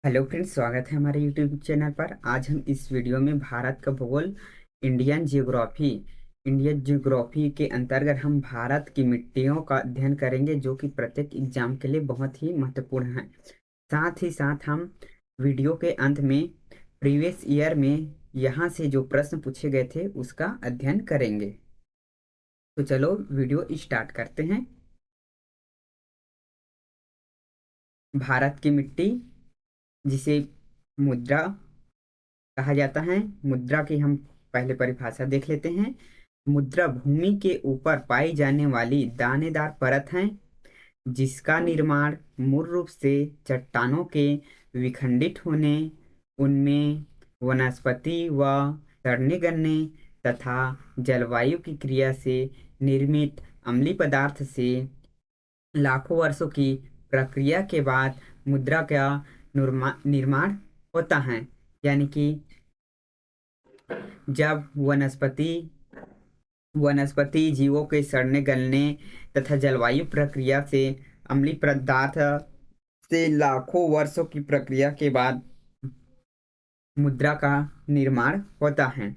Hello friends, स्वागत है हमारे यूट्यूब चैनल पर। आज हम इस वीडियो में भारत का भूगोल इंडियन जियोग्राफी इंडियन जियोग्राफी के अंतर्गत हम भारत की मिट्टियों का अध्ययन करेंगे, जो कि प्रत्येक एग्जाम के लिए बहुत ही महत्वपूर्ण है। साथ ही साथ हम वीडियो के अंत में प्रीवियस ईयर में यहाँ से जो प्रश्न पूछे गए थे उसका अध्ययन करेंगे। तो चलो वीडियो स्टार्ट करते हैं। भारत की मिट्टी, जिसे मुद्रा कहा जाता है। मुद्रा की हम पहले परिभाषा देख लेते हैं। मुद्रा भूमि के ऊपर पाई जाने वाली दानेदार परत है, जिसका निर्माण मूल रूप से चट्टानों के विखंडित होने, उनमें वनस्पति व सड़ने गलने तथा जलवायु की क्रिया से निर्मित अम्लीय पदार्थ से लाखों वर्षों की प्रक्रिया के बाद मुद्रा का निर्माण होता है। यानी कि जब वनस्पति जीवों के सड़ने गलने तथा जलवायु प्रक्रिया से अम्लीय पदार्थ से लाखों वर्षों की प्रक्रिया के बाद मुद्रा का निर्माण होता है।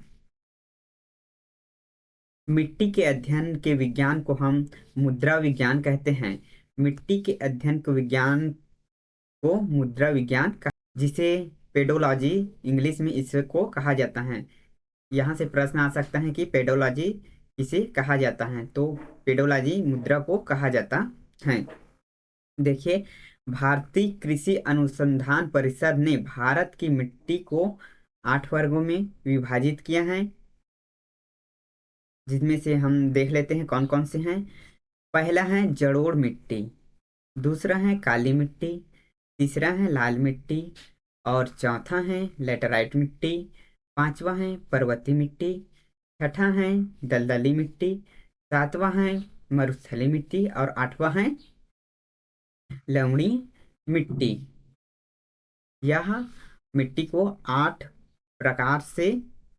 मिट्टी के अध्ययन के विज्ञान को हम मुद्रा विज्ञान कहते हैं। मिट्टी के अध्ययन के विज्ञान को मुद्रा विज्ञान जिसे पेडोलॉजी इंग्लिश में इसको कहा जाता है। यहाँ से प्रश्न आ सकता है कि पेडोलॉजी किसे कहा जाता है, तो पेडोलॉजी मुद्रा को कहा जाता है। देखिए, भारतीय कृषि अनुसंधान परिषद ने भारत की मिट्टी को 8 वर्गों में विभाजित किया है, जिसमें से हम देख लेते हैं कौन कौन से हैं। पहला है जलोढ़ मिट्टी, दूसरा है काली मिट्टी, तीसरा है लाल मिट्टी और चौथा है लेटराइट मिट्टी, पांचवा है पर्वतीय मिट्टी, छठा है दलदली मिट्टी, सातवां है मरुस्थलीय मिट्टी और आठवां है लवणी मिट्टी। यह मिट्टी को 8 प्रकार से,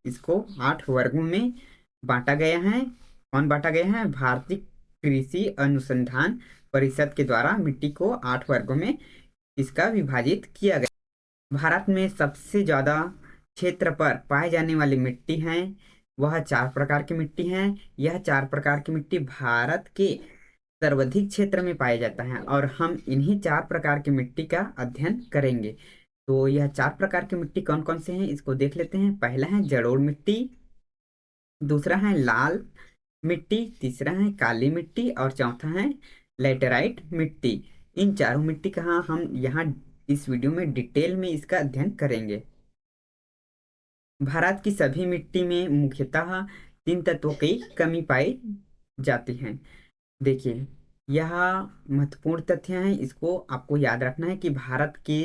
इसको 8 वर्गों में बांटा गया है। कौन बांटा गया है? भारतीय कृषि अनुसंधान परिषद के द्वारा मिट्टी को 8 वर्गों में इसका विभाजित किया गया। भारत में सबसे ज्यादा क्षेत्र पर पाए जाने वाली मिट्टी है वह 4 प्रकार की मिट्टी है। यह 4 प्रकार की मिट्टी भारत के सर्वाधिक क्षेत्र में पाया जाता है और हम इन्हीं 4 प्रकार की मिट्टी का अध्ययन करेंगे। तो यह 4 प्रकार की मिट्टी कौन कौन से हैं इसको देख लेते हैं। पहला है जलोढ़ मिट्टी, दूसरा है लाल मिट्टी, तीसरा है काली मिट्टी और चौथा है लेटेराइट मिट्टी। इन चारों मिट्टी का हम यहाँ इस वीडियो में डिटेल में इसका अध्ययन करेंगे। भारत की सभी मिट्टी में मुख्यतः 3 तत्वों की कमी पाई जाती है। देखिए, यह महत्वपूर्ण तथ्य है, इसको आपको याद रखना है कि भारत के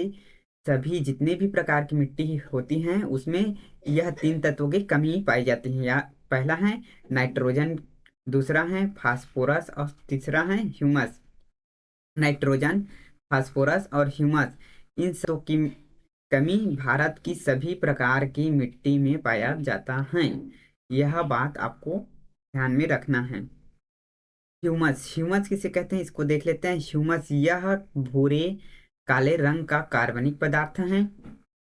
सभी जितने भी प्रकार की मिट्टी होती हैं उसमें यह 3 तत्वों की कमी पाई जाती है। या पहला है नाइट्रोजन, दूसरा है फास्फोरस और तीसरा है ह्यूमस। नाइट्रोजन, फास्फोरस और ह्यूमस, इन सबों की कमी भारत की सभी प्रकार की मिट्टी में पाया जाता है। यह बात आपको ध्यान में रखना है। ह्यूमस, ह्यूमस किसे कहते हैं इसको देख लेते हैं। ह्यूमस यह भूरे काले रंग का कार्बनिक पदार्थ है।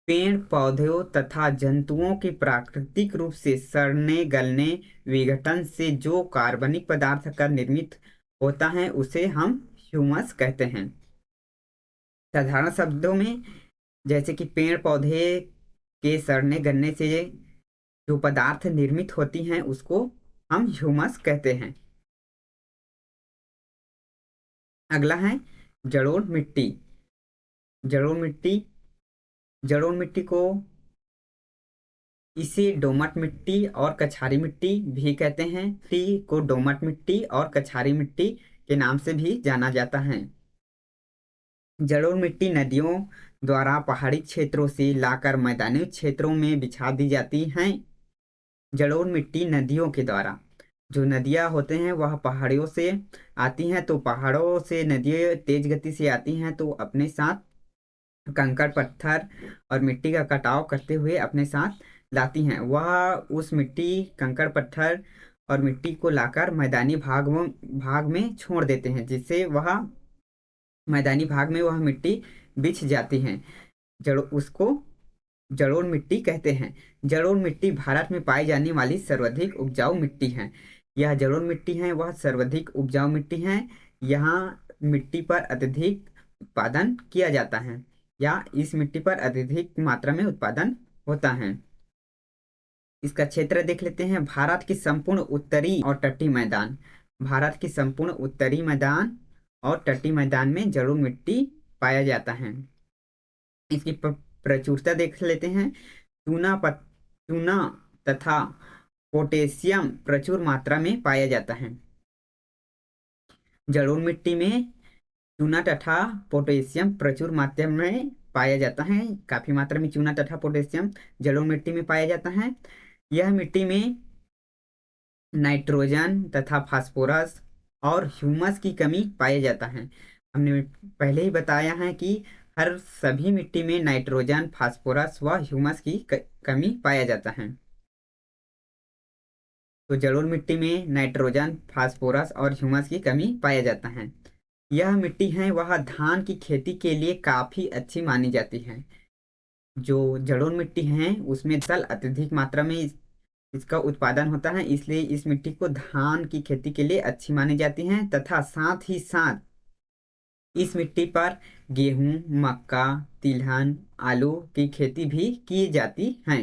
पेड़ पौधों तथा जंतुओं के प्राकृतिक रूप से सड़ने गलने विघटन से जो कार्बनिक पदार्थ का निर्मित होता है उसे हम ह्यूमस कहते हैं। साधारण शब्दों में, जैसे कि पेड़ पौधे के सड़ने गलने से जो पदार्थ निर्मित होती हैं उसको हम ह्यूमस कहते हैं। अगला है जलोढ़ मिट्टी। जलोढ़ मिट्टी, जलोढ़ मिट्टी को इसे दोमट मिट्टी और कछारी मिट्टी भी कहते हैं। मिट्टी को दोमट मिट्टी और कछारी मिट्टी के नाम से भी जाना जाता है। जलोढ़ मिट्टी नदियों द्वारा पहाड़ी क्षेत्रों से लाकर मैदानी क्षेत्रों में बिछा दी जाती हैं। जलोढ़ मिट्टी नदियों के द्वारा, जो नदियां होते हैं वह पहाड़ियों से आती हैं, तो पहाड़ों से नदियां तेज गति से आती हैं तो अपने साथ कंकड़ पत्थर और मिट्टी का कटाव करते हुए अपने साथ लाती हैं। वह उस मिट्टी कंकड़ पत्थर और मिट्टी को लाकर मैदानी भाग में छोड़ देते हैं, जिससे वह मैदानी भाग में वह मिट्टी बिछ जाती है। उसको जलोढ़ मिट्टी कहते हैं। जलोढ़ मिट्टी भारत में पाई जाने वाली सर्वाधिक उपजाऊ मिट्टी है। यह जलोढ़ मिट्टी है वह सर्वाधिक उपजाऊ मिट्टी है। यहाँ मिट्टी पर अत्यधिक उत्पादन किया जाता है, या इस मिट्टी पर अत्यधिक मात्रा में उत्पादन होता है। इसका क्षेत्र देख लेते हैं। भारत की संपूर्ण उत्तरी और तटीय मैदान, भारत की संपूर्ण उत्तरी मैदान और तटीय मैदान में जलोढ़ मिट्टी पाया जाता है। इसकी प्रचुरता देख लेते हैं। चूना तथा पोटेशियम प्रचुर मात्रा में पाया जाता है। जलोढ़ मिट्टी में चूना तथा पोटेशियम प्रचुर मात्रा में पाया जाता है। काफी मात्रा में चूना तथा पोटेशियम जलोढ़ मिट्टी में पाया जाता है। यह मिट्टी में नाइट्रोजन तथा फास्फोरस और ह्यूमस की कमी पाया जाता है। हमने पहले ही बताया है कि हर सभी मिट्टी में नाइट्रोजन, फास्फोरस व ह्यूमस की कमी पाया जाता है। तो जलोढ़ मिट्टी में नाइट्रोजन, फास्फोरस और ह्यूमस की कमी पाया जाता है। यह मिट्टी है वह धान की खेती के लिए काफी अच्छी मानी जाती है। जो जलोढ़ मिट्टी है उसमें जल अत्यधिक मात्रा में इसका उत्पादन होता है, इसलिए इस मिट्टी को धान की खेती के लिए अच्छी मानी जाती है। तथा साथ ही साथ इस मिट्टी पर गेहूं, मक्का, तिलहन, आलू की खेती भी की जाती है।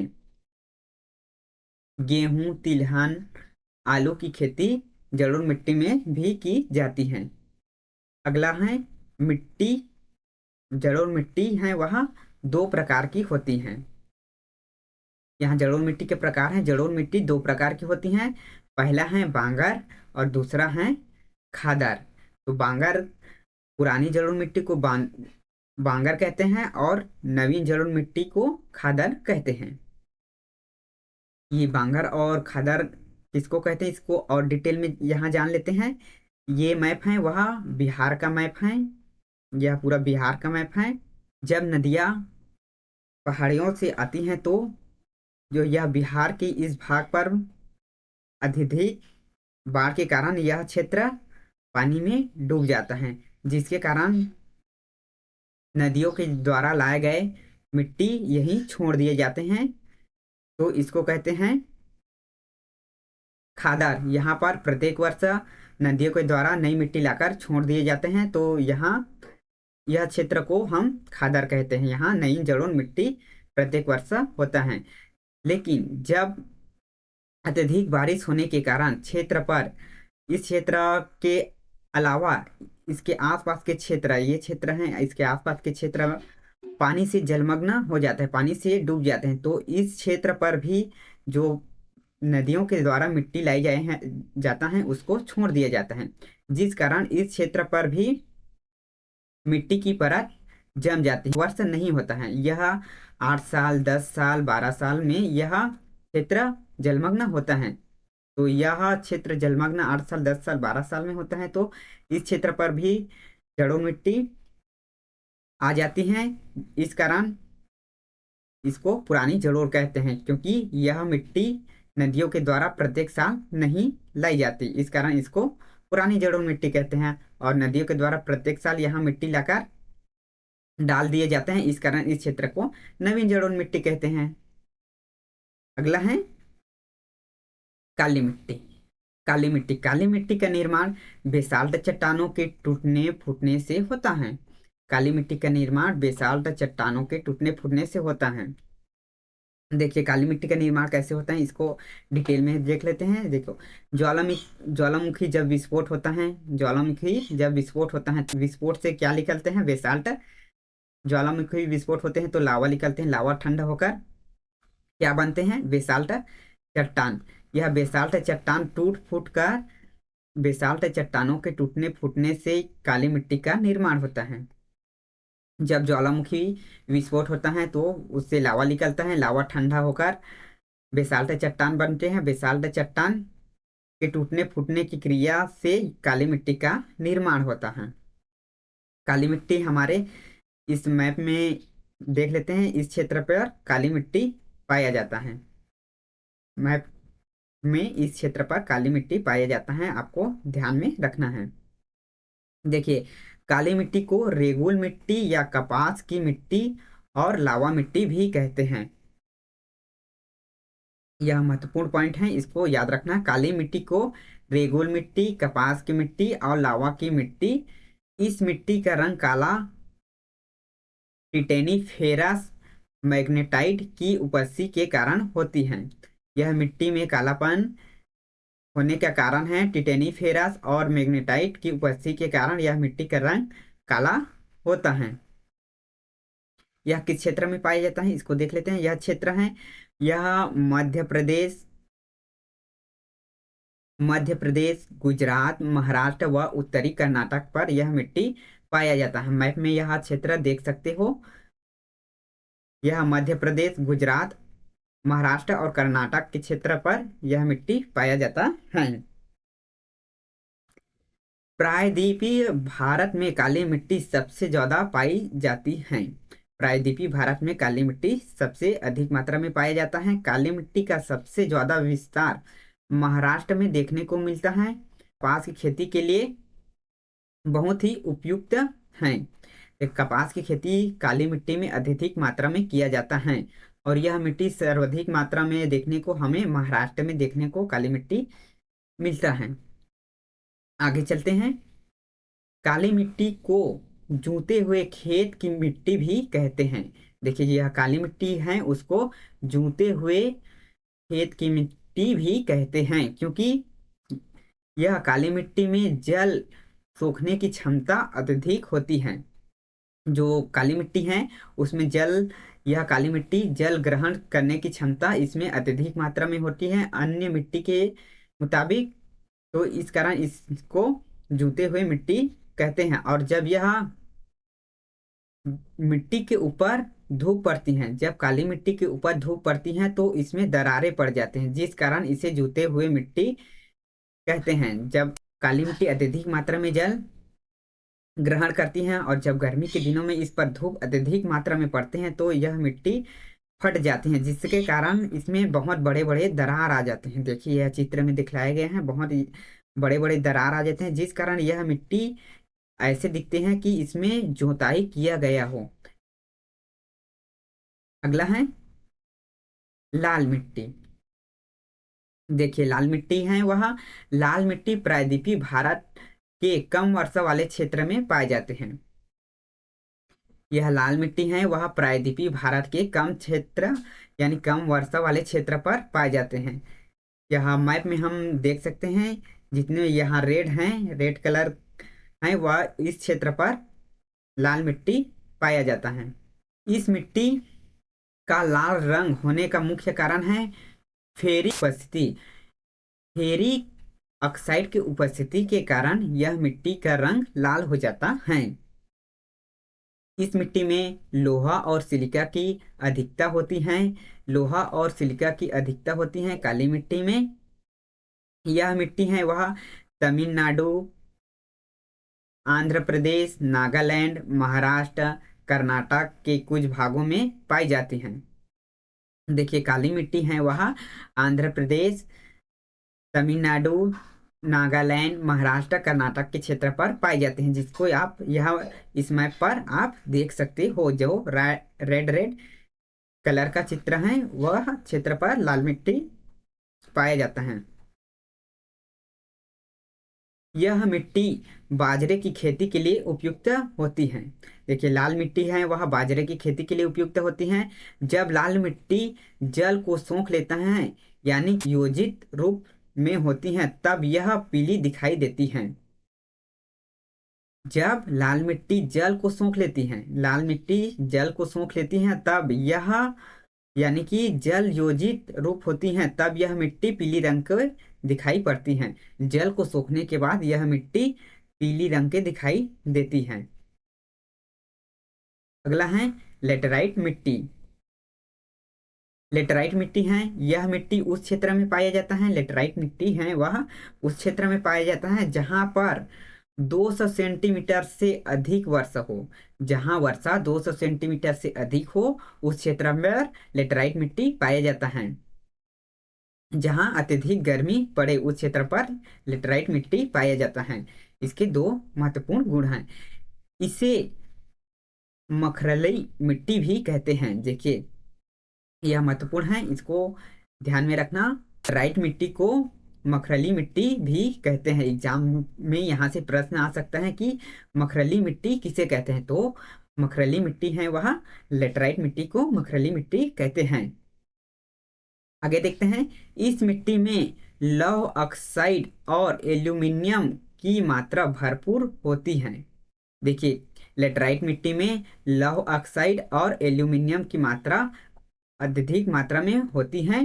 गेहूं, तिलहन, आलू की खेती जलोढ़ मिट्टी में भी की जाती है। अगला है मिट्टी। जलोढ़ मिट्टी है वह दो प्रकार की होती हैं। यहाँ जलोढ़ मिट्टी के प्रकार हैं। जलोढ़ मिट्टी दो प्रकार की होती हैं। पहला है बांगर और दूसरा है खादर। तो बांगर, पुरानी जलोढ़ मिट्टी को बांगर कहते हैं और नवीन जलोढ़ मिट्टी को खादर कहते हैं। ये बांगर और खादर किसको कहते हैं इसको और डिटेल में यहाँ जान लेते हैं। ये मैप है वह बिहार का मैप है। यह पूरा बिहार का मैप है। जब नदियाँ पहाड़ियों से आती हैं तो जो यह बिहार के इस भाग पर अत्यधिक बाढ़ के कारण यह क्षेत्र पानी में डूब जाता है, जिसके कारण नदियों के द्वारा लाए गए मिट्टी यहीं छोड़ दिए जाते हैं। तो इसको कहते हैं खादर। यहाँ पर प्रत्येक वर्ष नदियों के द्वारा नई मिट्टी लाकर छोड़ दिए जाते हैं, तो यहाँ यह क्षेत्र को हम खादर कहते हैं। यहाँ नई जलोढ़ मिट्टी प्रत्येक वर्ष होता है। लेकिन जब अत्यधिक बारिश होने के कारण क्षेत्र पर, इस क्षेत्र के अलावा इसके आसपास के क्षेत्र, ये क्षेत्र हैं, इसके आसपास के क्षेत्र पानी से जलमग्न हो जाते हैं, पानी से डूब जाते हैं। तो इस क्षेत्र पर भी जो नदियों के द्वारा मिट्टी लाई जाता है उसको छोड़ दिया जाता है, जिस कारण इस क्षेत्र पर भी मिट्टी की परत जम जाती है। वर्ष नहीं होता है, यह 8 साल, 10 साल, 12 साल में यह क्षेत्र जलमग्न होता है। तो यह क्षेत्र जलमग्न 8 साल, 10 साल, 12 साल में होता है। तो इस क्षेत्र पर भी जलोढ़ मिट्टी आ जाती है। इस कारण इसको पुरानी जलोढ़ कहते हैं, क्योंकि यह मिट्टी नदियों के द्वारा प्रत्येक साल नहीं लाई जाती, इस कारण इसको पुरानी जलोढ़ मिट्टी कहते हैं। और नदियों के द्वारा प्रत्येक साल यहाँ मिट्टी लाकर डाल दिए जाते हैं, इस कारण इस क्षेत्र को नवीन जलोढ़ मिट्टी कहते हैं। अगला है काली मिट्टी। काली मिट्टी, काली मिट्टी का निर्माण बेसाल्ट चट्टानों के टूटने फूटने से होता है। काली मिट्टी का निर्माण बेसाल्ट चट्टानों के टूटने फूटने से होता है। देखिए काली मिट्टी का निर्माण कैसे होता है, इसको डिटेल में देख लेते हैं। देखो, ज्वालामुखी जब विस्फोट होता है, ज्वालामुखी जब विस्फोट होता है, विस्फोट से क्या निकलते हैं? बेसाल्ट। ज्वालामुखी विस्फोट होते हैं तो लावा निकलते हैं, लावा ठंडा होकर क्या बनते हैं? बेसाल्ट चट्टान। यह बेसाल्ट चट्टान टूट फूट कर, बेसाल्ट चट्टानों के टूटने फूटने से काली मिट्टी का निर्माण होता है। जब ज्वालामुखी विस्फोट होता है तो उससे लावा निकलता है, लावा ठंडा होकर बेसाल्ट चट्टान बनते हैं। बेसाल्ट चट्टान के टूटने फूटने की क्रिया से काली मिट्टी का निर्माण होता है। काली मिट्टी हमारे इस मैप में देख लेते हैं, इस क्षेत्र पर काली मिट्टी पाया जाता है। मैप में इस क्षेत्र पर काली मिट्टी पाया जाता है, आपको ध्यान में रखना है। देखिए, काली मिट्टी को रेगुल मिट्टी या कपास की मिट्टी और लावा मिट्टी भी कहते हैं। यह महत्वपूर्ण पॉइंट है, इसको याद रखना। काली मिट्टी को रेगुल मिट्टी, कपास की मिट्टी और लावा की मिट्टी, इस मिट्टी का रंग काला टिटेनीफेरस मैग्नेटाइट की उपस्थिति के कारण होती है। यह मिट्टी में कालापन होने का कारण है टिटेनीफेरस और मैग्नेटाइट की उपस्थिति के कारण यह मिट्टी का रंग काला होता है। यह किस क्षेत्र में पाया जाता है, इसको देख लेते हैं। यह क्षेत्र है, यह मध्य प्रदेश, गुजरात, महाराष्ट्र व उत्तरी कर्नाटक पर यह मिट्टी पाया जाता है। मैप में यह क्षेत्र देख सकते हो। यह मध्य प्रदेश, गुजरात, महाराष्ट्र और कर्नाटक के क्षेत्र पर यह मिट्टी पाया जाता है। प्रायद्वीपीय भारत में काली मिट्टी सबसे ज्यादा पाई जाती है। प्रायद्वीपीय भारत में काली मिट्टी सबसे अधिक मात्रा में पाया जाता है। काली मिट्टी का सबसे ज्यादा विस्तार महाराष्ट्र में देखने को मिलता है। कपास की खेती के लिए बहुत ही उपयुक्त है। कपास की खेती काली मिट्टी में अत्यधिक मात्रा में किया जाता है और यह मिट्टी सर्वाधिक मात्रा में देखने को हमें महाराष्ट्र में देखने को काली मिट्टी मिलता है। आगे चलते हैं। काली मिट्टी को जूते हुए खेत की मिट्टी भी कहते हैं। देखिए, यह काली मिट्टी है, उसको जूते हुए खेत की मिट्टी भी कहते हैं, क्योंकि यह काली मिट्टी में जल सोखने की क्षमता अत्यधिक होती है। जो काली मिट्टी है उसमें यह काली मिट्टी जल ग्रहण करने की क्षमता इसमें अत्यधिक मात्रा में होती है अन्य मिट्टी के मुताबिक। तो इस कारण इसको जूते हुए मिट्टी कहते हैं। और जब यह मिट्टी के ऊपर धूप पड़ती है, जब काली मिट्टी के ऊपर धूप पड़ती है तो इसमें दरारें पड़ जाते हैं, जिस कारण इसे जूते हुए मिट्टी कहते हैं। जब काली मिट्टी अत्यधिक मात्रा में जल ग्रहण करती हैं और जब गर्मी के दिनों में इस पर धूप अत्यधिक मात्रा में पड़ते हैं तो यह मिट्टी फट जाती है, जिसके कारण इसमें बहुत बड़े बड़े दरार आ जाते हैं। देखिए, यह चित्र में दिखलाए गए हैं, बहुत बड़े बड़े दरार आ जाते हैं, जिस कारण यह मिट्टी ऐसे दिखते हैं कि इसमें जोताई किया गया हो। अगला है लाल मिट्टी। देखिए, लाल मिट्टी है, वह लाल मिट्टी प्रायद्वीपीय भारत के कम वर्षा वाले क्षेत्र में पाए जाते हैं। यह लाल मिट्टी है, वह प्रायद्वीपीय भारत के कम क्षेत्र यानी कम वर्षा वाले क्षेत्र पर पाए जाते हैं। यहाँ मैप में हम देख सकते हैं, जितने यहाँ रेड हैं, रेड कलर है, वह इस क्षेत्र पर लाल मिट्टी पाया जाता है। इस मिट्टी का लाल रंग होने का मुख्य कारण है फेरिक उपस्थिति। फेरिक ऑक्साइड की उपस्थिति के कारण यह मिट्टी का रंग लाल हो जाता है। इस मिट्टी में लोहा और सिलिका की अधिकता होती है। लोहा और सिलिका की अधिकता होती है काली मिट्टी में। यह मिट्टी है वह तमिलनाडु, आंध्र प्रदेश, नागालैंड, महाराष्ट्र, कर्नाटक के कुछ भागों में पाई जाती हैं। देखिए, काली मिट्टी है वह आंध्र प्रदेश, तमिलनाडु, नागालैंड, महाराष्ट्र, कर्नाटक के क्षेत्र पर पाए जाते हैं, जिसको आप यह इस मैप पर आप देख सकते हो। जो रेड रेड कलर का चित्र है वह क्षेत्र पर लाल मिट्टी पाया जाता है। यह मिट्टी बाजरे की खेती के लिए उपयुक्त होती है। देखिए, लाल मिट्टी है वह बाजरे की खेती के लिए उपयुक्त होती है। जब लाल मिट्टी जल को सोख लेता है यानी योजित रूप में होती हैं तब यह पीली दिखाई देती हैं। जब लाल मिट्टी जल को सोख लेती है, लाल मिट्टी जल को सोख लेती है तब यह यानी कि जल योजित रूप होती हैं, तब यह मिट्टी पीली रंग के दिखाई पड़ती हैं। जल को सोखने के बाद यह मिट्टी पीली रंग के दिखाई देती है। अगला है लेटराइट मिट्टी। लेटराइट मिट्टी है, यह मिट्टी उस क्षेत्र में पाया जाता है, लेटराइट मिट्टी है वह उस क्षेत्र में पाया जाता है जहां पर 200 सेंटीमीटर से अधिक वर्षा हो। जहां वर्षा 200 सेंटीमीटर से अधिक हो उस क्षेत्र में लेटराइट मिट्टी पाया जाता है। जहां अत्यधिक गर्मी पड़े उस क्षेत्र पर लेटराइट मिट्टी पाया जाता है। इसके दो महत्वपूर्ण गुण हैं। इसे मखरली मिट्टी भी कहते हैं। देखिए यह महत्वपूर्ण है, इसको ध्यान में रखना। राइट मिट्टी को मखरली मिट्टी भी कहते हैं। एग्जाम में यहाँ से प्रश्न आ सकता है कि मखरली मिट्टी किसे कहते हैं, तो मखरली मिट्टी है वह लेटराइट मिट्टी को मखरली मिट्टी कहते हैं। आगे देखते हैं, इस मिट्टी में लौह ऑक्साइड और एल्यूमिनियम की मात्रा भरपूर होती है। देखिए लेटराइट मिट्टी में लौह ऑक्साइड और एल्यूमिनियम की मात्रा अत्यधिक मात्रा में होती है।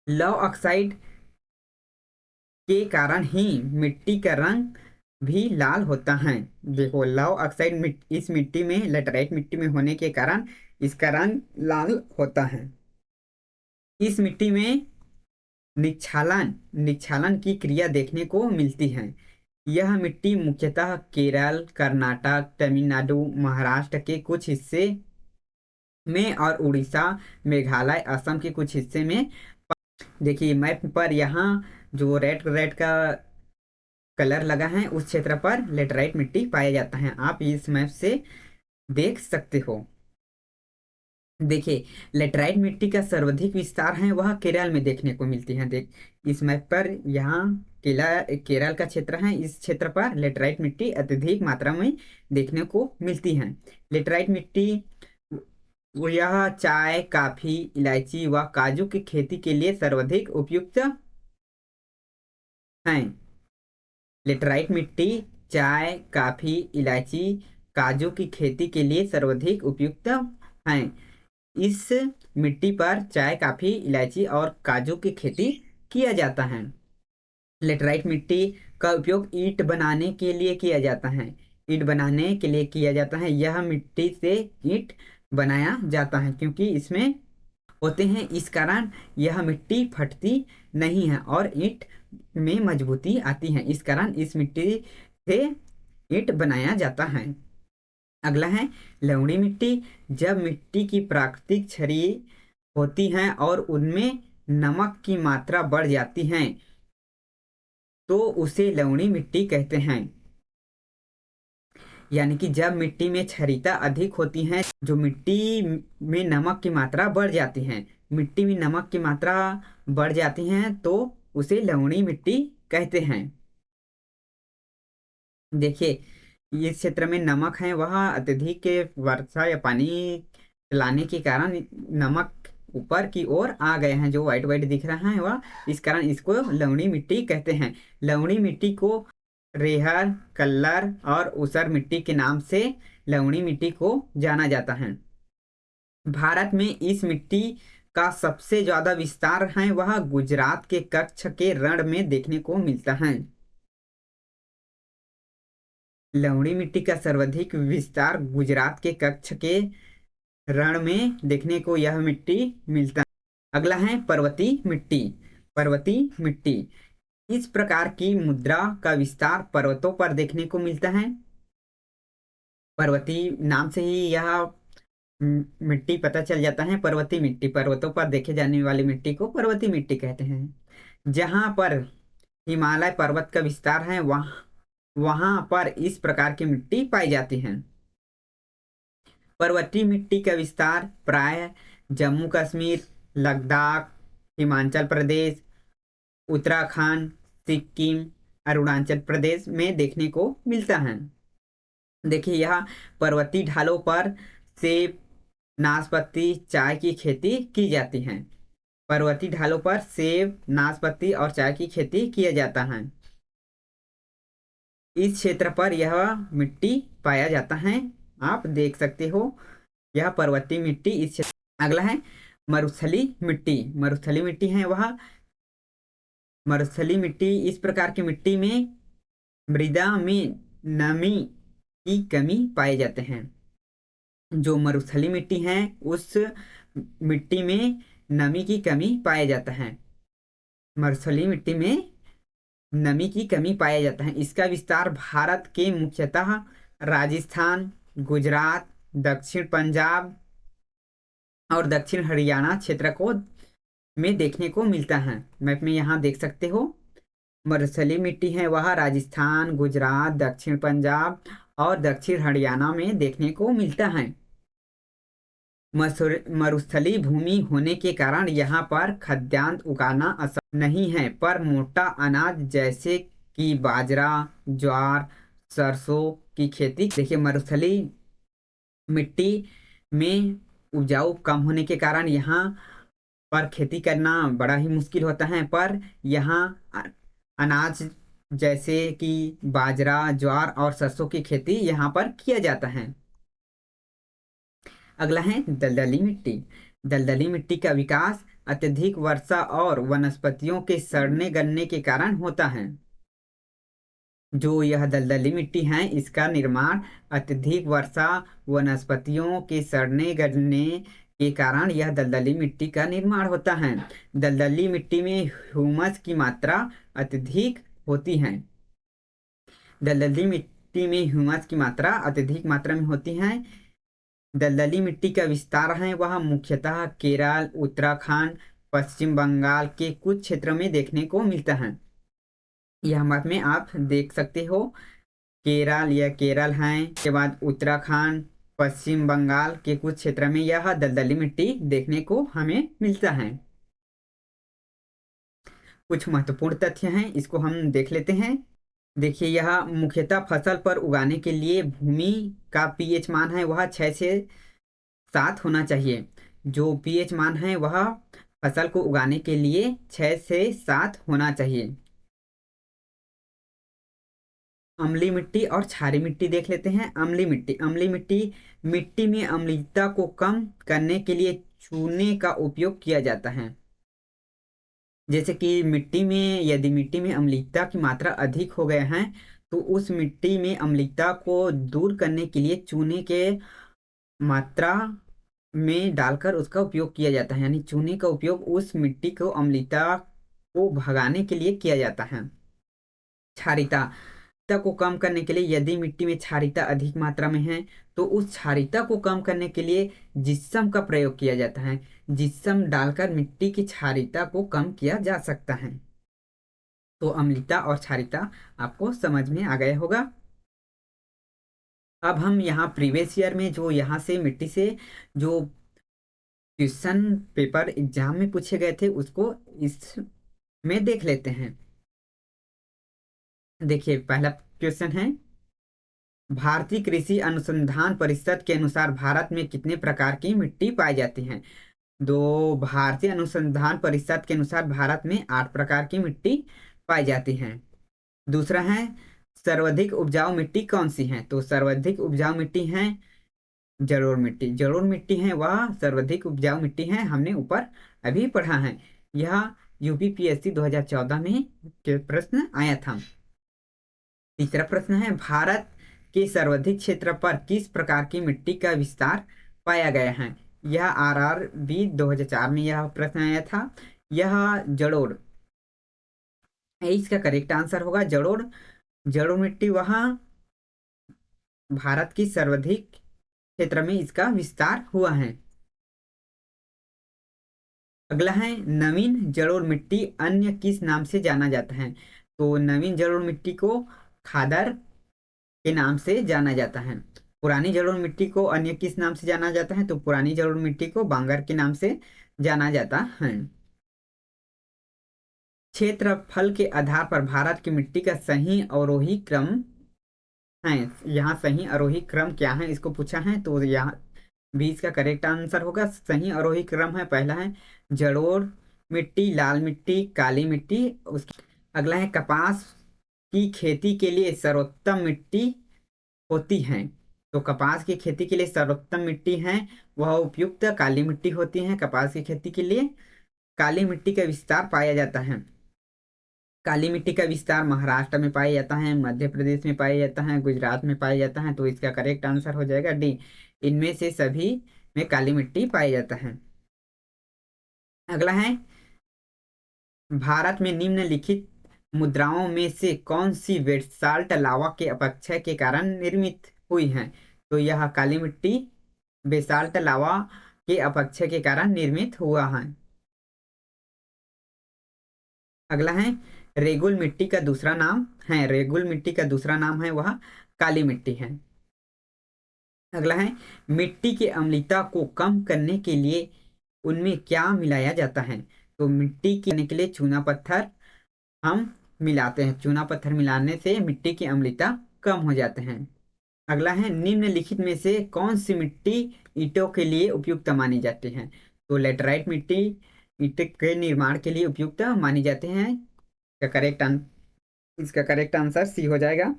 लौह ऑक्साइड के कारण ही मिट्टी का रंग भी लाल होता है। देखो लौह ऑक्साइड इस मिट्टी में लेटराइट मिट्टी में होने के कारण इसका रंग लाल होता है। इस मिट्टी में निक्षालन निक्षालन की क्रिया देखने को मिलती है। यह मिट्टी मुख्यतः केरल, कर्नाटक, तमिलनाडु, महाराष्ट्र के कुछ हिस्से में और उड़ीसा, मेघालय, असम के कुछ हिस्से में। देखिए मैप पर यहाँ जो रेड रेड का कलर लगा है उस क्षेत्र पर लेटराइट मिट्टी पाया जाता है, आप इस मैप से देख सकते हो। देखिए लेटराइट मिट्टी का सर्वाधिक विस्तार है वह केरल में देखने को मिलती है। देख इस मैप पर यहाँ केरल का क्षेत्र है, इस क्षेत्र पर लेटराइट मिट्टी अत्यधिक मात्रा में देखने को मिलती है। लेटराइट मिट्टी यह चाय, कॉफी, इलायची व काजू की खेती के लिए सर्वाधिक उपयुक्त है। लेटराइट मिट्टी चाय, कॉफी, इलायची, काजू की खेती के लिए सर्वाधिक उपयुक्त है। इस मिट्टी पर चाय, कॉफी, इलायची और काजू की खेती किया जाता है। लेटराइट मिट्टी का उपयोग ईंट बनाने के लिए किया जाता है। ईंट बनाने के लिए किया जाता है, यह मिट्टी से ईंट बनाया जाता है क्योंकि इसमें होते हैं, इस कारण यह मिट्टी फटती नहीं है और ईंट में मजबूती आती है, इस कारण इस मिट्टी से ईंट बनाया जाता है। अगला है लवणी मिट्टी। जब मिट्टी की प्राकृतिक छरी होती है और उनमें नमक की मात्रा बढ़ जाती है तो उसे लवणी मिट्टी कहते हैं। यानी कि जब मिट्टी में क्षारीयता अधिक होती है, जो मिट्टी में नमक की मात्रा बढ़ जाती है, मिट्टी में नमक की मात्रा बढ़ जाती है तो उसे लवणी मिट्टी कहते हैं। देखिए इस क्षेत्र में नमक है वह अत्यधिक वर्षा या पानी चलाने के कारण नमक ऊपर की ओर आ गए हैं, जो व्हाइट व्हाइट दिख रहा है वह, इस कारण इसको लवणी मिट्टी कहते हैं। लवणी मिट्टी को रेहर, कल्लर और ऊसर मिट्टी के नाम से लवणी मिट्टी को जाना जाता है। भारत में इस मिट्टी का सबसे ज्यादा विस्तार है वह गुजरात के कच्छ के रण में देखने को मिलता है। लवणी मिट्टी का सर्वाधिक विस्तार गुजरात के कच्छ के रण में देखने को यह मिट्टी मिलता है। अगला है पर्वतीय मिट्टी। पर्वतीय मिट्टी इस प्रकार की मुद्रा का विस्तार पर्वतों पर देखने को मिलता है। पर्वतीय नाम से ही यह मिट्टी पता चल जाता है। पर्वतीय मिट्टी, पर्वतों पर देखे जाने वाली मिट्टी को पर्वतीय मिट्टी कहते हैं। जहां पर हिमालय पर्वत का विस्तार है वहां पर इस प्रकार की मिट्टी पाई जाती है। पर्वतीय मिट्टी का विस्तार प्राय जम्मू कश्मीर, लद्दाख, हिमाचल प्रदेश, उत्तराखंड, सिक्किम, अरुणाचल प्रदेश में देखने को मिलता है। देखिए यह पर्वतीय ढालों पर सेब, नाशपाती, चाय की खेती की जाती है। पर्वतीय ढालों पर सेब, नाशपाती और चाय की खेती किया जाता है। इस क्षेत्र पर यह मिट्टी पाया जाता है, आप देख सकते हो यह पर्वतीय मिट्टी इस क्षेत्र। अगला है मरुस्थली मिट्टी। मरुस्थली मिट्टी है वह मरुस्थली मिट्टी इस प्रकार की मिट्टी में मृदा में नमी की कमी पाए जाते हैं। जो मरुस्थली मिट्टी है उस मिट्टी में नमी की कमी पाया जाता है। मरुस्थली मिट्टी में नमी की कमी पाया जाता है। इसका विस्तार भारत के मुख्यतः राजस्थान, गुजरात, दक्षिण पंजाब और दक्षिण हरियाणा क्षेत्र को में देखने को मिलता है। मैप में यहाँ देख सकते हो मरुस्थली मिट्टी है वह राजस्थान, गुजरात, दक्षिण पंजाब और दक्षिण हरियाणा में देखने को मिलता है। मरुस्थलीय भूमि होने के कारण यहाँ पर खाद्यान्न उगाना आसान नहीं है, पर मोटा अनाज जैसे कि बाजरा, ज्वार, सरसों की खेती। देखिए, मरुस्थलीय मिट्टी में उपजाऊ कम होने के कारण यहाँ पर खेती करना बड़ा ही मुश्किल होता है, पर यहाँ अनाज जैसे कि बाजरा, ज्वार और सरसों की खेती यहाँ पर किया जाता है। अगला है दलदली मिट्टी। दलदली मिट्टी का विकास अत्यधिक वर्षा और वनस्पतियों के सड़ने गलने के कारण होता है। जो यह दलदली मिट्टी है, इसका निर्माण अत्यधिक वर्षा, वनस्पतियों के सड़ने गलने के कारण यह दलदली मिट्टी का निर्माण होता है। दलदली मिट्टी में ह्यूमस की मात्रा अत्यधिक होती है। दलदली मिट्टी में ह्यूमस की मात्रा अत्यधिक मात्रा में होती है। दलदली मिट्टी का विस्तार है वह मुख्यतः केरल, उत्तराखंड, पश्चिम बंगाल के कुछ क्षेत्रों में देखने को मिलता है। यह मap में आप देख सकते हो, केरल, यह केरल है, के बाद उत्तराखंड, पश्चिम बंगाल के कुछ क्षेत्र में यह दलदली मिट्टी देखने को हमें मिलता है। कुछ महत्वपूर्ण तथ्य हैं, इसको हम देख लेते हैं। देखिए, यह मुख्यतः फसल पर उगाने के लिए भूमि का पीएच मान है वह 6 से 7 होना चाहिए। जो पीएच मान है वह फसल को उगाने के लिए 6 से 7 होना चाहिए। अम्लीय मिट्टी और क्षारीय मिट्टी देख लेते हैं। अम्लीय मिट्टी, अम्लीय मिट्टी मिट्टी में अम्लीयता को कम करने के लिए चूने का उपयोग किया जाता है। जैसे कि मिट्टी में, यदि मिट्टी में अम्लीयता की मात्रा अधिक हो गए हैं तो उस मिट्टी में अम्लीयता को दूर करने के लिए चूने के मात्रा में डालकर उसका उपयोग किया जाता है। यानी चूने का उपयोग उस मिट्टी को अम्लीयता को भगाने के लिए किया जाता है। क्षारीयता को कम करने के लिए, यदि मिट्टी में क्षारीयता अधिक मात्रा में है तो उस क्षारीयता को कम करने के लिए जिप्सम का प्रयोग किया जाता है। जिप्सम डालकर मिट्टी की क्षारीयता को कम किया जा सकता है। तो अम्लीयता और क्षारीयता आपको समझ में आ गया होगा। अब हम यहाँ प्रीवियस ईयर में जो यहाँ से मिट्टी से जो क्वेश्चन पेपर एग्जाम में पूछे गए थे उसको इसमें देख लेते हैं। देखिए, पहला क्वेश्चन है, भारतीय कृषि अनुसंधान परिषद के अनुसार भारत में कितने प्रकार की मिट्टी पाई जाती है। दो भारतीय अनुसंधान परिषद के अनुसार भारत में 8 प्रकार की मिट्टी पाई जाती है। दूसरा है, सर्वाधिक उपजाऊ मिट्टी कौन सी है। तो सर्वाधिक उपजाऊ मिट्टी है जलोढ़ मिट्टी। जलोढ़ मिट्टी है वह सर्वाधिक उपजाऊ मिट्टी है, हमने ऊपर अभी पढ़ा है। यह यूपीपीएससी 2014 में के प्रश्न आया था। तीसरा प्रश्न है, भारत के सर्वाधिक क्षेत्र पर किस प्रकार की मिट्टी का विस्तार पाया गया है। यह आरआरबी 2004 में यह प्रश्न आया था। यह जलोढ़, इसका करेक्ट आंसर होगा जलोढ़। जलोढ़ मिट्टी वहाँ भारत की सर्वाधिक क्षेत्र में इसका विस्तार हुआ है। अगला है, नवीन जलोढ़ मिट्टी अन्य किस नाम से जाना जाता है। तो नवीन जलोढ़ मिट्टी को खादर के नाम से जाना जाता है। पुरानी जलोढ़ मिट्टी को अन्य किस नाम से जाना जाता है। तो पुरानी जलोढ़ मिट्टी को बांगर के नाम से जाना जाता है। क्षेत्रफल के आधार पर भारत की मिट्टी का सही अवरोही क्रम है। यहाँ सही आरोही क्रम क्या है इसको पूछा है, तो यहाँ भी इसका करेक्ट आंसर होगा। सही आरोही क्रम है, पहला है जलोढ़ मिट्टी, लाल मिट्टी, काली मिट्टी। उसके अगला है, कपास की खेती के लिए सर्वोत्तम मिट्टी होती है। तो कपास की खेती के लिए सर्वोत्तम मिट्टी है वह उपयुक्त काली मिट्टी होती है। कपास की खेती के लिए काली मिट्टी का विस्तार पाया जाता है। काली मिट्टी का विस्तार महाराष्ट्र में पाया जाता है, मध्य प्रदेश में पाया जाता है, गुजरात में पाया जाता है। तो इसका करेक्ट आंसर हो जाएगा डी, इनमें से सभी में काली मिट्टी पाया जाता है। अगला है, भारत में निम्नलिखित मुद्राओं में से कौन सी बेसाल्ट लावा के अपक्षय के कारण निर्मित हुई है। तो यह काली मिट्टी बेसाल्ट लावा के अपक्षय के कारण निर्मित हुआ है। अगला है, रेगुल मिट्टी का दूसरा नाम है, रेगुल मिट्टी का दूसरा नाम है वह काली मिट्टी है। अगला है मिट्टी की अम्लता को कम करने के लिए उनमें क्या मिलाया जाता है। तो मिट्टी के लिए चूना पत्थर हम मिलाते हैं। चूना पत्थर मिलाने से मिट्टी की अम्लता कम हो जाते हैं। अगला है निम्नलिखित में से कौन सी मिट्टी ईंटों के लिए उपयुक्त मानी जाती है। तो लेटराइट मिट्टी ईंट के निर्माण के लिए उपयुक्त मानी जाती है। इसका करेक्ट आंसर सी हो जाएगा।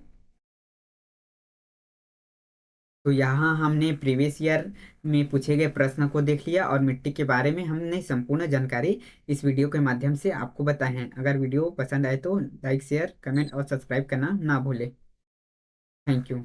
तो यहाँ हमने प्रीवियस ईयर में पूछे गए प्रश्न को देख लिया और मिट्टी के बारे में हमने संपूर्ण जानकारी इस वीडियो के माध्यम से आपको बताए हैं। अगर वीडियो पसंद आए तो लाइक शेयर कमेंट और सब्सक्राइब करना ना भूलें। Thank you.